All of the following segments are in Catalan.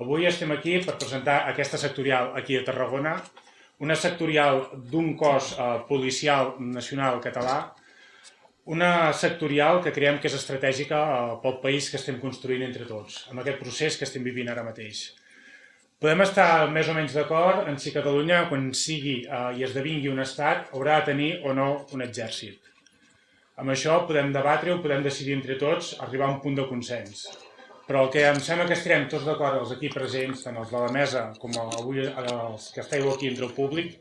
Avui estem aquí per presentar aquesta sectorial aquí a Tarragona, una sectorial d'un cos policial nacional català, una sectorial que creiem que és estratègica pel país que estem construint entre tots, amb aquest procés que estem vivint ara mateix. Podem estar més o menys d'acord en si Catalunya, quan sigui i esdevingui un estat, haurà de tenir o no un exèrcit. Amb això podem debatre-ho, podem decidir entre tots, arribar a un punt de consens. Però el que em sembla que estarem tots d'acord, els aquí presents, tant els de la mesa com avui els que esteu aquí entre el públic,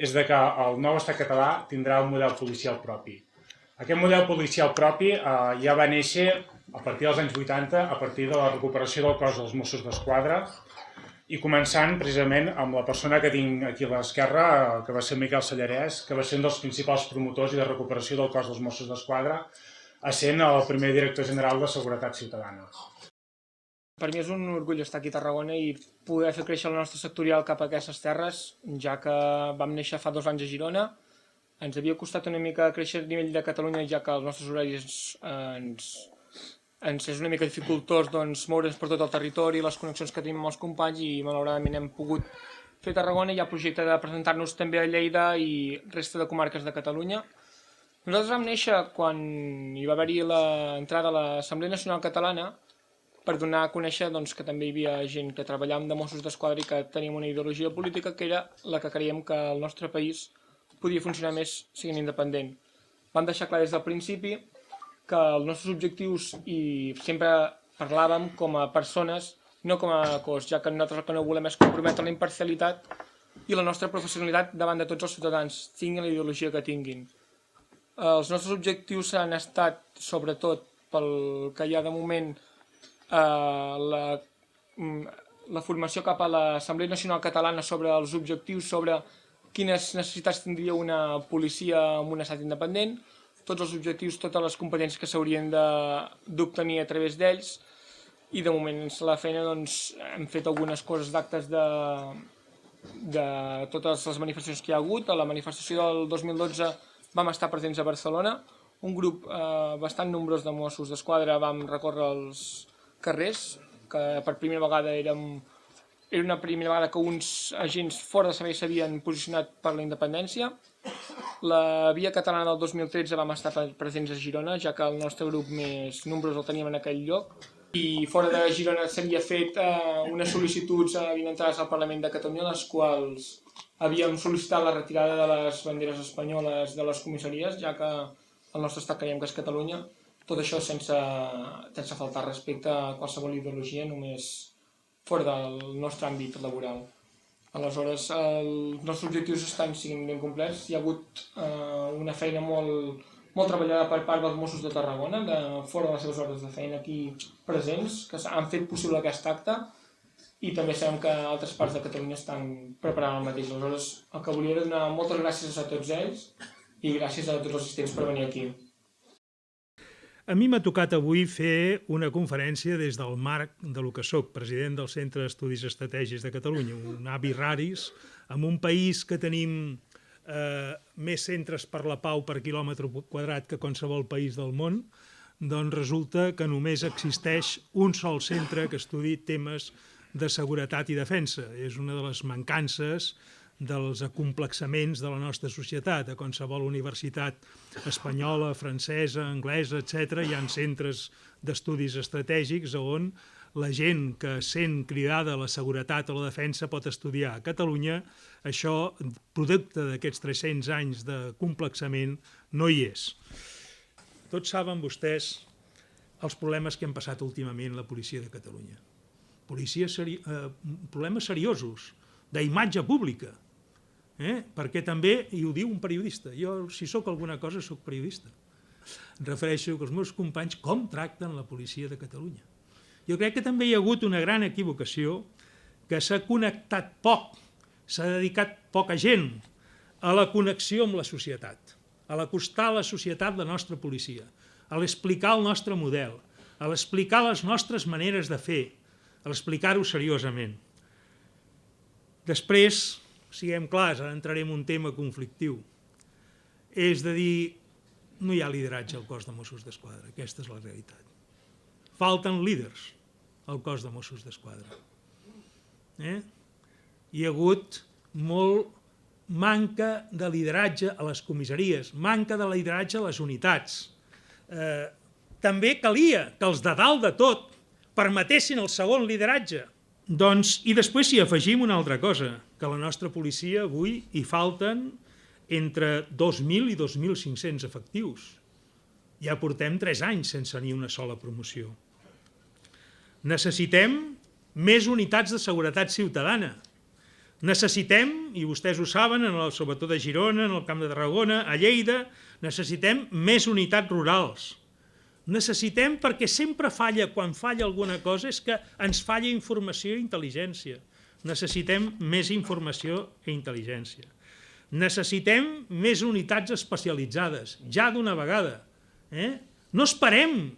és de que el nou estat català tindrà un model policial propi. Aquest model policial propi ja va néixer a partir dels anys 80, a partir de la recuperació del cos dels Mossos d'Esquadra, i començant precisament amb la persona que tinc aquí a l'esquerra, que va ser Miquel Sallarès, que va ser un dels principals promotors i de recuperació del cos dels Mossos d'Esquadra, essent el primer director general de Seguretat Ciutadana. Per mi és un orgull estar aquí a Tarragona i poder fer créixer la nostra sectorial cap a aquestes terres, ja que vam néixer fa 2 anys a Girona. Ens havia costat una mica créixer a nivell de Catalunya, ja que els nostres horaris ens és una mica dificultós moure'ns per tot el territori, les connexions que tenim amb els companys, i malauradament hem pogut fer Tarragona. Hi ha projecte de presentar-nos també a Lleida i resta de comarques de Catalunya. Nosaltres vam néixer quan hi va haver-hi l'entrada a l'Assemblea Nacional Catalana per donar a conèixer que també hi havia gent que treballàvem de Mossos d'Esquadra i que teníem una ideologia política que era la que creiem que el nostre país podia funcionar més sent independent. Vam deixar clar des del principi que els nostres objectius, i sempre parlàvem com a persones, no com a cos, ja que nosaltres el que no volem és comprometre la imparcialitat i la nostra professionalitat davant de tots els ciutadans, tinguin la ideologia que tinguin. Els nostres objectius han estat, sobretot, pel que hi ha de moment, la formació cap a l'Assemblea Nacional Catalana sobre els objectius, sobre quines necessitats tindria una policia en un estat independent, tots els objectius, totes les competències que s'haurien d'obtenir a través d'ells, i de moment la feina hem fet algunes coses d'actes de totes les manifestacions que hi ha hagut. A la manifestació del 2012 vam estar presents a Barcelona, un grup bastant nombrós de Mossos d'Esquadra vam recórrer els carrers, que per primera vegada era una primera vegada que uns agents fora de servei s'havien posicionat per la independència. La Via Catalana del 2013 vam estar presents a Girona, ja que el nostre grup més nombrós el teníem en aquell lloc. I fora de Girona s'havia fet unes sol·licituds vinculades al Parlament de Catalunya, les quals havíem sol·licitat la retirada de les banderes espanyoles de les comissaries, ja que el nostre estat creiem que és Catalunya. Tot això sense faltar respecte a qualsevol ideologia, només fora del nostre àmbit laboral. Aleshores, els nostres objectius estan sent ben complets. Hi ha hagut una feina molt treballada per part dels Mossos de Tarragona, fora de les seves hores de feina aquí presents, que han fet possible aquest acte, i també sabem que altres parts de Catalunya estan preparant el mateix. Aleshores, el que volia era donar moltes gràcies a tots ells i gràcies a tots els assistents per venir aquí. A mi m'ha tocat avui fer una conferència des del marc de lo que soc, president del Centre d'Estudis Estratègics de Catalunya, un avi raris, en un país que tenim més centres per la pau per quilòmetre quadrat que qualsevol país del món, doncs resulta que només existeix un sol centre que estudi temes de seguretat i defensa. És una de les mancances dels acomplexaments de la nostra societat. A qualsevol universitat espanyola, francesa, anglesa, etc., hi ha centres d'estudis estratègics on la gent que sent cridada a la seguretat o a la defensa pot estudiar. A Catalunya això, producte d'aquests 300 anys de complexament, no hi és. Tots saben vostès els problemes que hem passat últimament la policia de Catalunya. Problemes seriosos, d'imatge pública, perquè també, i ho diu un periodista, jo si sóc alguna cosa sóc periodista, em refereixo que els meus companys com tracten la policia de Catalunya. Jo crec que també hi ha hagut una gran equivocació, que s'ha connectat poc, s'ha dedicat poca gent a la connexió amb la societat, a l'acostar a la societat la nostra policia, a l'explicar el nostre model, a l'explicar les nostres maneres de fer, a l'explicar-ho seriosament. Després, siguem clars, ara entrarem en un tema conflictiu, és de dir, no hi ha lideratge al cos de Mossos d'Esquadra, aquesta és la realitat. Falten líders al cos de Mossos d'Esquadra. Hi ha hagut molt manca de lideratge a les comissaries, manca de lideratge a les unitats. També calia que els de dalt de tot permetessin el segon lideratge. I després hi afegim una altra cosa, que a la nostra policia avui hi falten entre 2.000 i 2.500 efectius. Ja portem 3 anys sense ni una sola promoció. Necessitem més unitats de seguretat ciutadana. Necessitem, i vostès ho saben, sobretot a Girona, en el Camp de Tarragona, a Lleida, necessitem més unitats rurals. Necessitem, perquè sempre falla, quan falla alguna cosa, és que ens falla informació i intel·ligència. Necessitem més informació i intel·ligència. Necessitem més unitats especialitzades, ja d'una vegada. No esperem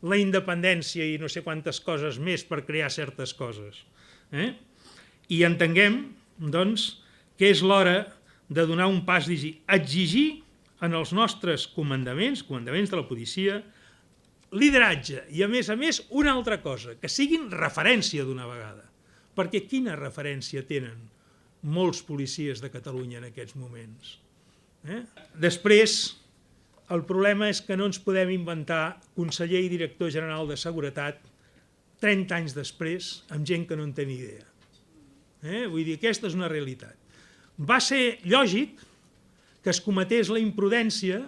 la independència i no sé quantes coses més per crear certes coses. I entenguem, doncs, que és l'hora de donar un pas, exigir en els nostres comandaments de la policia, lideratge i, a més, una altra cosa, que siguin referència d'una vegada. Perquè quina referència tenen molts policies de Catalunya en aquests moments? Després, el problema és que no ens podem inventar conseller i director general de Seguretat 30 anys després amb gent que no en té ni idea. Vull dir, aquesta és una realitat. Va ser lògic que es cometés la imprudència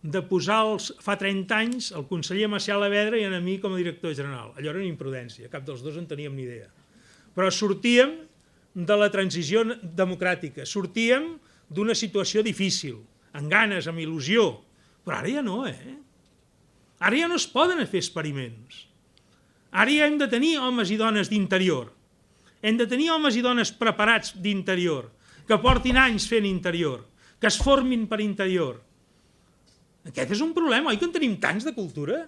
de posar fa 30 anys el conseller Macià Alavedra i a mi com a director general. Allò era una imprudència, cap dels dos en teníem ni idea. Però sortíem de la transició democràtica, sortíem d'una situació difícil, amb ganes, amb il·lusió, però ara ja no, Ara ja no es poden fer experiments. Ara ja hem de tenir homes i dones d'interior. Hem de tenir homes i dones preparats d'interior, que portin anys fent interior, que es formin per interior. Aquest és un problema, oi que en tenim tants de cultura?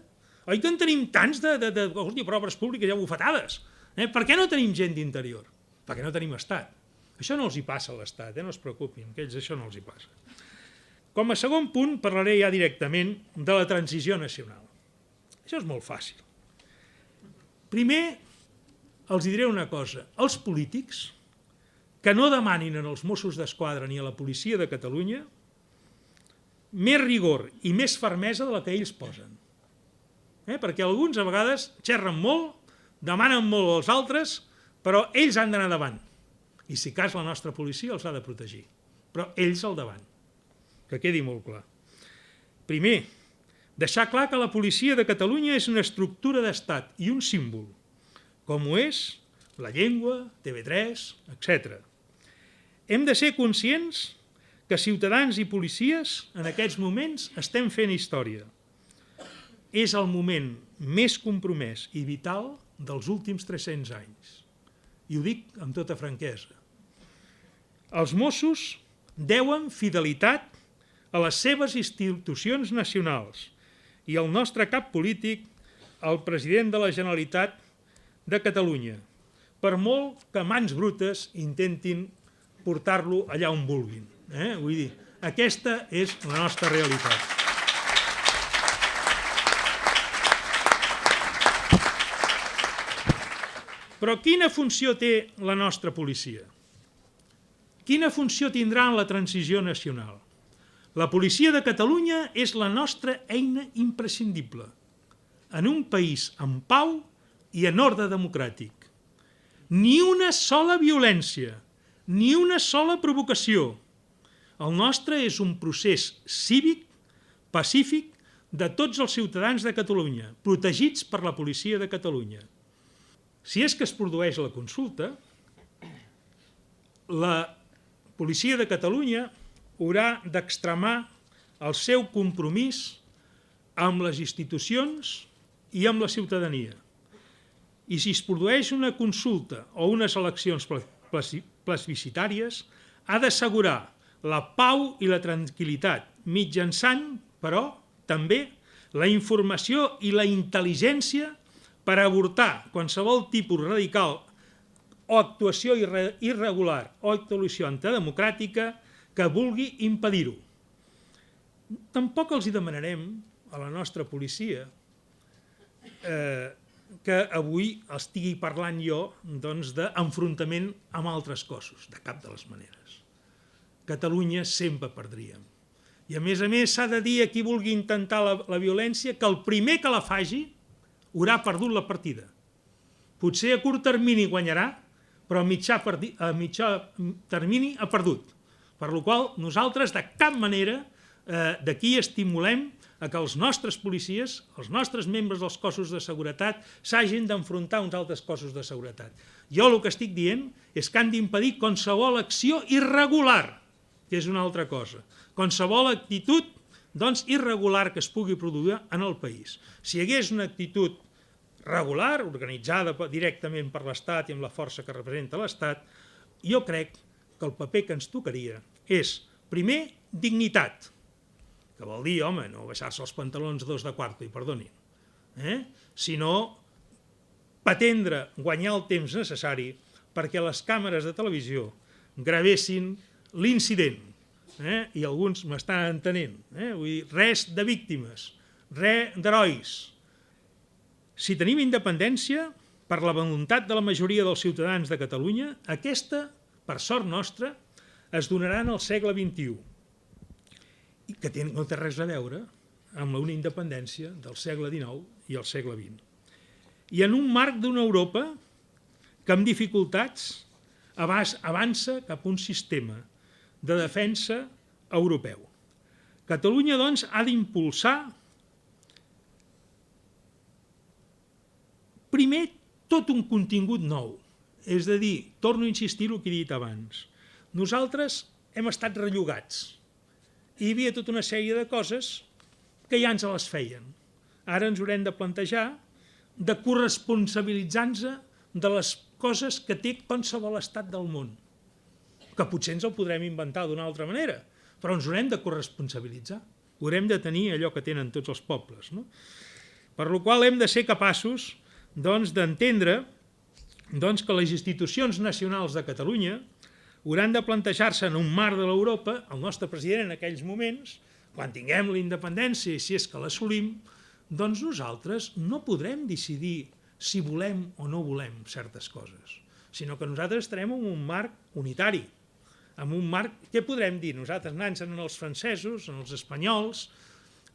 Oi que en tenim tants de obres públiques ja bufetades? Per què no tenim gent d'interior? Perquè no tenim estat. Això no els hi passa a l'estat, no es preocupin, que ells això no els hi passa. Com a segon punt parlaré ja directament de la transició nacional. Això és molt fàcil. Primer, els diré una cosa. Els polítics que no demanin als Mossos d'Esquadra ni a la policia de Catalunya més rigor i més fermesa de la que ells posen. Perquè alguns a vegades xerren molt, demanen molt als altres, però ells han d'anar davant. I si cas la nostra policia els ha de protegir. Però ells al davant. Que quedi molt clar. Primer, deixar clar que la policia de Catalunya és una estructura d'estat i un símbol, com ho és la llengua, TV3, etc. Hem de ser conscients que ciutadans i policies en aquests moments estem fent història. És el moment més compromès i vital dels últims 300 anys. I ho dic amb tota franquesa. Els Mossos deuen fidelitat a les seves institucions nacionals i el nostre cap polític, el president de la Generalitat de Catalunya, per molt que mans brutes intentin portar-lo allà on vulguin. Vull dir, aquesta és la nostra realitat. Però quina funció té la nostra policia? Quina funció tindrà en la transició nacional? La policia de Catalunya és la nostra eina imprescindible en un país en pau i en ordre democràtic. Ni una sola violència, ni una sola provocació. El nostre és un procés cívic, pacífic, de tots els ciutadans de Catalunya, protegits per la policia de Catalunya. Si és que es produeix la consulta, la policia de Catalunya haurà d'extremar el seu compromís amb les institucions i amb la ciutadania. I si es produeix una consulta o unes eleccions plebiscitàries, ha d'assegurar la pau i la tranquil·litat, mitjançant, però, també la informació i la intel·ligència per avortar qualsevol tipus radical o actuació irregular o actuació antidemocràtica que vulgui impedir-ho. Tampoc els demanarem a la nostra policia que avui estigui parlant jo d'enfrontament amb altres cossos, de cap de les maneres. Catalunya sempre perdríem. I a més s'ha de dir a qui vulgui intentar la violència que el primer que la faci haurà perdut la partida. Potser a curt termini guanyarà, però a mitjà termini ha perdut. Per la qual cosa nosaltres de cap manera d'aquí estimulem a que els nostres policies, els nostres membres dels cossos de seguretat s'hagin d'enfrontar a uns altres cossos de seguretat. Jo el que estic dient és que han d'impedir qualsevol acció irregular, que és una altra cosa. Qualsevol actitud irregular que es pugui produir en el país. Si hi hagués una actitud regular, organitzada directament per l'Estat i amb la força que representa l'Estat, jo crec que el paper que ens tocaria és, primer, dignitat, que vol dir, home, no baixar-se els pantalons 2 de quarto, i perdonin, sinó pretendre guanyar el temps necessari perquè les càmeres de televisió gravessin l'incident, i alguns m'estan entenent, vull dir, res de víctimes, res d'herois. Si tenim independència, per la voluntat de la majoria dels ciutadans de Catalunya, aquesta, per sort nostra, es donarà en el segle XXI, i que no té res a veure amb una independència del segle XIX i el segle XX. I en un marc d'una Europa que amb dificultats avança cap a un sistema de defensa europeu. Catalunya, doncs, ha d'impulsar primer tot un contingut nou. És a dir, torno a insistir el que he dit abans, nosaltres hem estat rellogats i hi havia tota una sèrie de coses que ja ens les feien. Ara ens haurem de plantejar de corresponsabilitzar-nos de les coses que té qualsevol estat del món, que potser ens el podrem inventar d'una altra manera, però ens haurem de corresponsabilitzar, haurem de tenir allò que tenen tots els pobles. Per la qual hem de ser capaços d'entendre que les institucions nacionals de Catalunya hauran de plantejar-se en un marc de l'Europa, el nostre president en aquells moments, quan tinguem la independència i si és que l'assolim, doncs nosaltres no podrem decidir si volem o no volem certes coses, sinó que nosaltres estarem en un marc unitari, en un marc, què podrem dir? Nosaltres anant-se'n en els francesos, en els espanyols,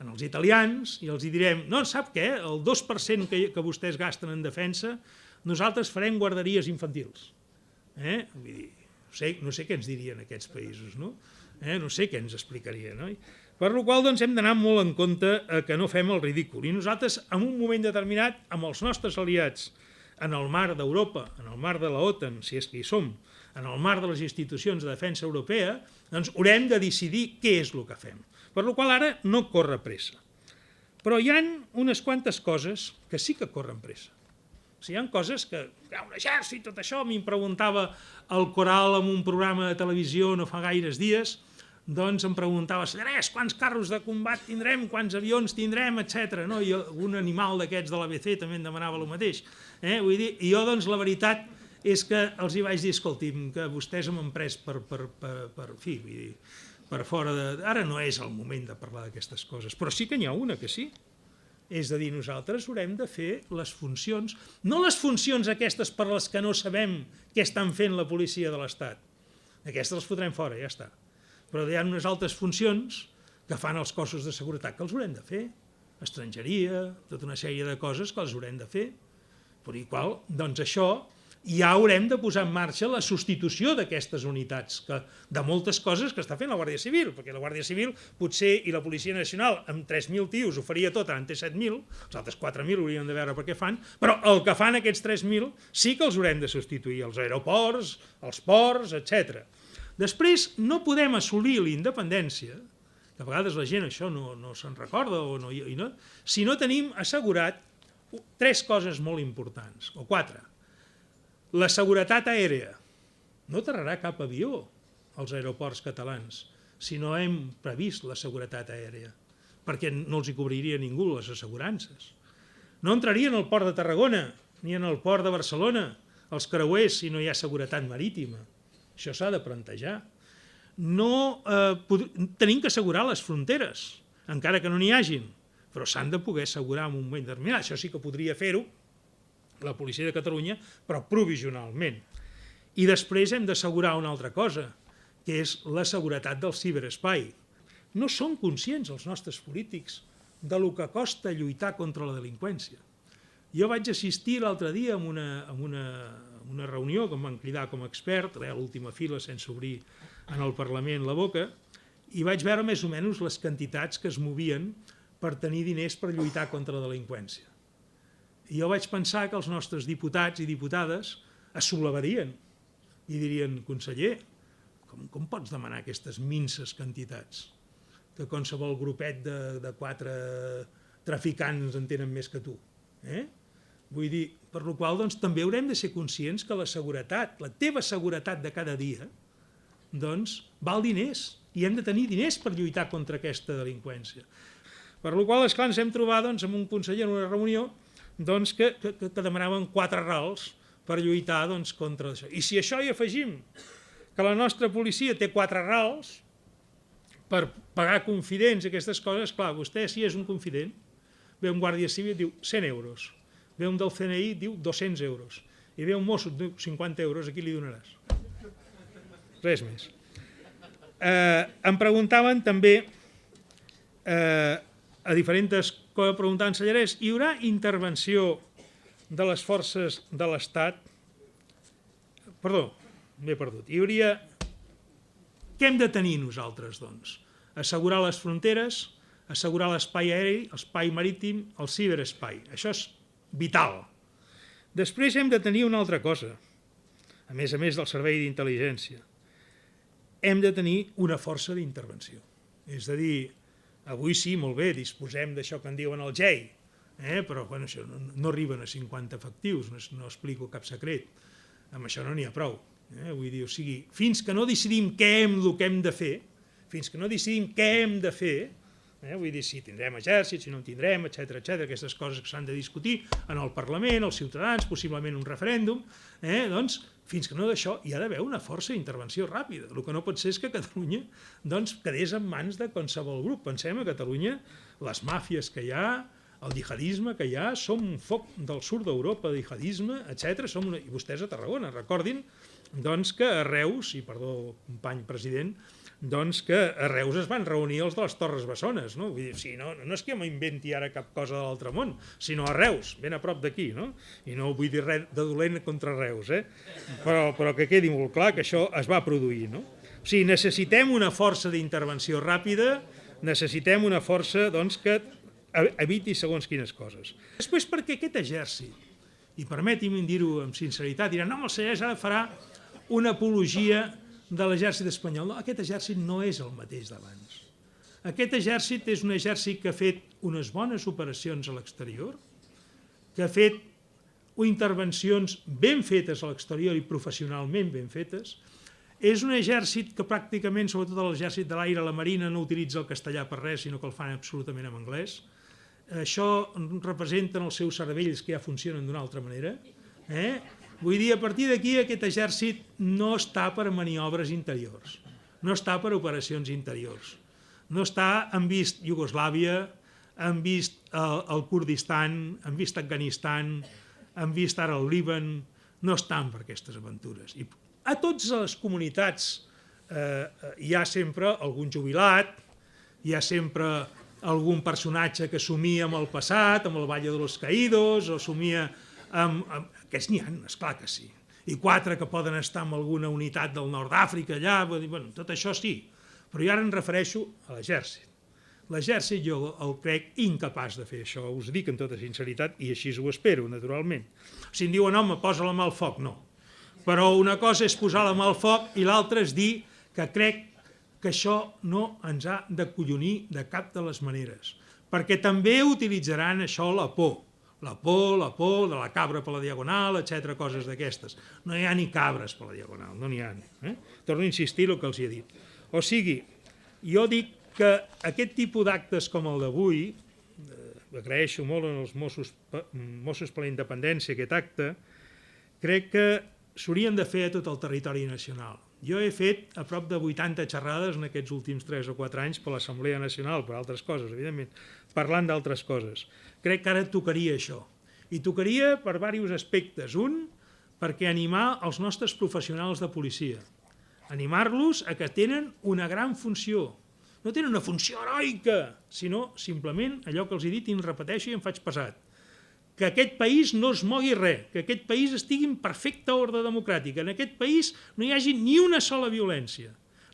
en els italians, i els direm, no, sap què? El 2% que vostès gasten en defensa, nosaltres farem guarderies infantils. Vull dir, no sé què ens dirien aquests països, no? No sé què ens explicarien, no? Per la qual cosa hem d'anar molt en compte que no fem el ridícul. I nosaltres, en un moment determinat, amb els nostres aliats, en el marc d'Europa, en el marc de l'OTAN, si és que hi som, en el marc de les institucions de defensa europea, doncs haurem de decidir què és el que fem. Per la qual cosa ara no corre pressa. Però hi ha unes quantes coses que sí que corren pressa. O sigui, hi ha coses que, un exèrcit, tot això, m'hi preguntava el Coral en un programa de televisió no fa gaires dies, doncs em preguntava, Sallarès, quants carros de combat tindrem, quants avions tindrem, etc. I un animal d'aquests de l'ABC també em demanava el mateix. Vull dir, i jo, doncs, la veritat és que els hi vaig dir, escolti'm, que vostès m'han pres per fi, vull dir, per fora de... Ara no és el moment de parlar d'aquestes coses, però sí que n'hi ha una que sí. És a dir, nosaltres haurem de fer les funcions, no les funcions aquestes per les que no sabem què estan fent la policia de l'Estat. Aquestes les fotrem fora, ja està. Però hi ha unes altres funcions que fan els cossos de seguretat que els haurem de fer. Estrangeria, tota una sèrie de coses que els haurem de fer. Per igual, doncs això, ja haurem de posar en marxa la substitució d'aquestes unitats, de moltes coses que està fent la Guàrdia Civil, perquè la Guàrdia Civil potser i la Policia Nacional amb 3.000 tios ho faria tot, ara en té 7.000, els altres 4.000 hauríem de veure per què fan, però el que fan aquests 3.000 sí que els haurem de substituir, els aeroports, els ports, etc. Després no podem assolir la independència, que a vegades la gent això no se'n recorda, si no tenim assegurat 3 coses molt importants, o 4. La seguretat aèria. No aterrarà cap avió als aeroports catalans si no hem previst la seguretat aèria, perquè no els hi cobriria ningú les assegurances. No entrarien al port de Tarragona ni en el port de Barcelona els creuers si no hi ha seguretat marítima. Això s'ha de plantejar. Tenim que assegurar les fronteres, encara que no n'hi hagin, però s'han de poder assegurar en un moment determinat. Això sí que podria fer-ho la policia de Catalunya, però provisionalment. I després hem d'assegurar una altra cosa, que és la seguretat del ciberespai. No són conscients els nostres polítics del que costa lluitar contra la delinqüència. Jo vaig assistir l'altre dia a una reunió que em van cridar com a expert, a l'última fila sense obrir en el Parlament la boca, i vaig veure més o menys les quantitats que es movien per tenir diners per lluitar contra la delinqüència. I jo vaig pensar que els nostres diputats i diputades es sublevarien i dirien, conseller, com pots demanar aquestes minces quantitats? Que qualsevol grupet de 4 traficants en tenen més que tu. Vull dir, per la qual cosa també haurem de ser conscients que la seguretat, la teva seguretat de cada dia, doncs val diners i hem de tenir diners per lluitar contra aquesta delinqüència. Per la qual cosa, esclar, ens hem trobat amb un conseller en una reunió que demanaven 4 rals per lluitar contra això. I si a això hi afegim que la nostra policia té 4 rals per pagar confidents i aquestes coses, clar, vostè si és un confident, ve un guàrdia civil i diu 100 euros, ve un del CNI i diu 200 euros, i ve un mosso i diu 50 euros, a qui li donaràs? Res més. Em preguntaven també, a diferents coses preguntaven Sallarès, hi haurà intervenció de les forces de l'Estat? Perdó, m'he perdut. Hi hauria... Què hem de tenir nosaltres, doncs? Assegurar les fronteres, assegurar l'espai aeri, l'espai marítim, el ciberespai. Això és vital. Després hem de tenir una altra cosa, a més del servei d'intel·ligència. Hem de tenir una força d'intervenció. És a dir, avui sí, molt bé, disposem d'això que en diuen el GEI, però això no arriben a 50 efectius, no explico cap secret. Amb això no n'hi ha prou. Vull dir, o sigui, fins que no decidim què hem de fer, vull dir, si tindrem exèrcit, si no en tindrem, etc., aquestes coses que s'han de discutir en el Parlament, els ciutadans, possiblement un referèndum, doncs, fins que no d'això hi ha d'haver una força d'intervenció ràpida. El que no pot ser és que Catalunya quedés en mans de qualsevol grup. Pensem a Catalunya, les màfies que hi ha, el jihadisme que hi ha, som un foc del sud d'Europa, de jihadisme, etc. I vostès a Tarragona, recordin que a Reus, i perdó, company president, que a Reus es van reunir els de les Torres Bessones. No és que m'inventi ara cap cosa de l'altre món, sinó a Reus, ben a prop d'aquí. I no vull dir res de dolent contra Reus, però que quedi molt clar que això es va produir. O sigui, necessitem una força d'intervenció ràpida, necessitem una força que eviti segons quines coses. Després, perquè aquest exèrcit, i permeti'm dir-ho amb sinceritat, diran, no, el Sallarès ara farà una apologia de l'exèrcit espanyol. No, aquest exèrcit no és el mateix d'abans. Aquest exèrcit és un exèrcit que ha fet unes bones operacions a l'exterior, que ha fet intervencions ben fetes a l'exterior i professionalment ben fetes. És un exèrcit que pràcticament, sobretot l'exèrcit de l'aire, la marina, no utilitza el castellà per res, sinó que el fan absolutament en anglès. Això representen els seus cervells que ja funcionen d'una altra manera. Vull dir, a partir d'aquí aquest exèrcit no està per maniobres interiors, no està per operacions interiors, no està, han vist Iugoslàvia, han vist el Kurdistan, han vist Afganistan, han vist ara el Líban, no estan per aquestes aventures. I a totes les comunitats hi ha sempre algun jubilat, hi ha sempre algun personatge que somia amb el passat, amb el Valle de los Caídos, o somia amb... Aquests n'hi ha, esclar que sí. I 4 que poden estar en alguna unitat del nord d'Àfrica, allà, tot això sí. Però jo ara em refereixo a l'exèrcit. L'exèrcit jo el crec incapaç de fer això, us dic amb tota sinceritat, i així ho espero, naturalment. Si em diuen, home, posa la mà al foc, no. Però una cosa és posar la mà al foc i l'altra és dir que crec que això no ens ha de collonir de cap de les maneres, perquè també utilitzaran això la por de la cabra per la diagonal, etc., coses d'aquestes. No hi ha ni cabres per la diagonal, no n'hi ha. Torno a insistir el que els he dit. O sigui, jo dic que aquest tipus d'actes com el d'avui, agraeixo molt als Mossos per la Independència aquest acte, crec que s'haurien de fer a tot el territori nacional. Jo he fet a prop de 80 xerrades en aquests últims 3 o 4 anys per l'Assemblea Nacional, per altres coses, evidentment, parlant d'altres coses. Crec que ara tocaria això. I tocaria per diversos aspectes. Un, perquè animar els nostres professionals de policia. Animar-los a que tenen una gran funció. No tenen una funció heroica, sinó simplement allò que els he dit i em repeteixo i em faig pesat. Que aquest país no es mogui res, que aquest país estigui en perfecte ordre democràtic, que en aquest país no hi hagi ni una sola violència.